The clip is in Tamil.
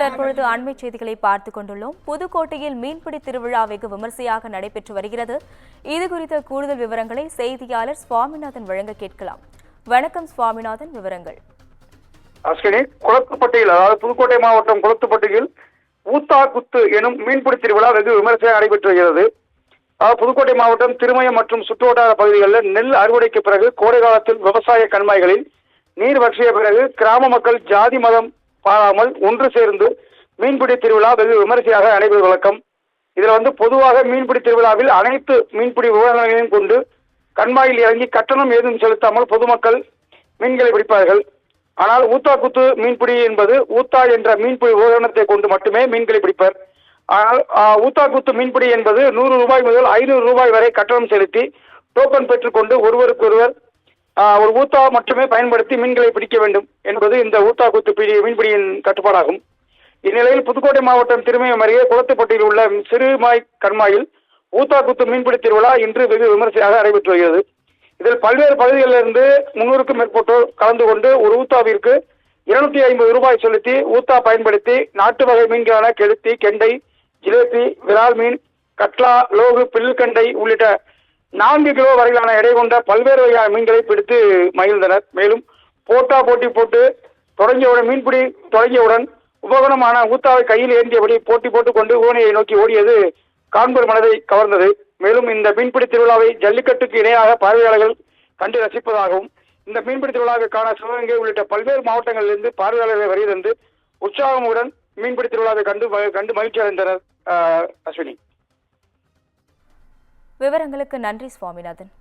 தற்பொழுது அண்மை செய்திகளை பார்த்துக் கொண்டுள்ளோம். புதுக்கோட்டையில் மீன்பிடி திருவிழா வெகு விமர்சையாக நடைபெற்று வருகிறது. இதுகுறித்த கூடுதல் விவரங்களை செய்தியாளர் சுவாமிநாதன் வழங்க கேட்கலாம். வணக்கம் சுவாமிநாதன், விவரங்கள். அஸ்வினி, குளத்துப்பட்டியில், அதாவது புதுக்கோட்டை மாவட்டம் குளத்துப்பட்டியில் ஊத்தா குத்து எனும் மீன்பிடி திருவிழா வெகு விமர்சையாக நடைபெற்று வருகிறது. புதுக்கோட்டை மாவட்டம் திருமயம் மற்றும் சுற்றுவட்டார பகுதிகளில் நெல் அறுவடைக்கு பிறகு கோடை காலத்தில் விவசாய கண்மாய்களில் நீர் வற்றிய பிறகு கிராம மக்கள் ஜாதி மதம் பாராமல் ஒன்று சேர்ந்து மீன்பிடி திருவிழா வெகு விமர்சையாக நடைபெறும் வழக்கம். இதுல பொதுவாக மீன்பிடி திருவிழாவில் அனைத்து மீன்பிடி உபகரணங்களையும் கொண்டு கண்மாயில் இறங்கி கட்டணம் ஏதும் செலுத்தாமல் பொதுமக்கள் மீன்களை பிடிப்பார்கள். ஆனால் ஊத்தா குத்து மீன்பிடி என்பது ஊத்தா என்ற மீன்பிடி உபகரணத்தை கொண்டு மட்டுமே மீன்களை பிடிப்பர். ஆனால் ஊத்தா குத்து மீன்பிடி என்பது 100 ரூபாய் முதல் 500 ரூபாய் வரை கட்டணம் செலுத்தி டோக்கன் பெற்றுக்கொண்டு ஒருவருக்கொருவர் ஒரு ஊத்தா மட்டுமே பயன்படுத்தி மீன்களை பிடிக்க வேண்டும் என்பது இந்த ஊத்தா குத்து மீன்பிடியின் கட்டுப்பாடாகும். இந்நிலையில் புதுக்கோட்டை மாவட்டம் திருமயம் அருகே குளத்துப்பட்டியில் உள்ள சிறுமாய் கண்மாயில் ஊத்தா குத்து மீன்பிடி திருவிழா இன்று வெகு விமர்சையாக நடைபெற்று வருகிறது. இதில் பல்வேறு பகுதிகளிலிருந்து 300க்கும் மேற்பட்டோர் கலந்து கொண்டு ஒரு ஊத்தாவிற்கு 250 ரூபாய் செலுத்தி ஊத்தா பயன்படுத்தி நாட்டு வகை மீன்களான கெளுத்தி, கெண்டை, ஜிலேபி, விரால் மீன், கட்லா, லோகு, பில்லுக்கண்டை உள்ளிட்ட 4 கிலோ வரையிலான எடை கொண்ட பல்வேறு வகையான மீன்களை பிடித்து மகிழ்ந்தனர். மேலும் போட்டி போட்டு மீன்பிடி தொடங்கியவுடன் உபகரணமான ஊத்தாவை கையில் ஏந்தியபடி போட்டி போட்டுக் கொண்டு ஊனையை நோக்கி ஓடியது காண்பர் மனதை கவர்ந்தது. மேலும் இந்த மீன்பிடி திருவிழாவை ஜல்லிக்கட்டுக்கு இணையாக பார்வையாளர்கள் கண்டு ரசிப்பதாகவும் இந்த மீன்பிடி திருவிழாவுக்கான சிவகங்கை உள்ளிட்ட பல்வேறு மாவட்டங்களிலிருந்து பார்வையாளர்களை வருகை தந்து உற்சாகமுடன் மீன்பிடி திருவிழாவை கண்டு மகிழ்ச்சி அடைந்தனர். அஸ்வினி, விவரங்களுக்கு நன்றி சுவாமிநாதன்.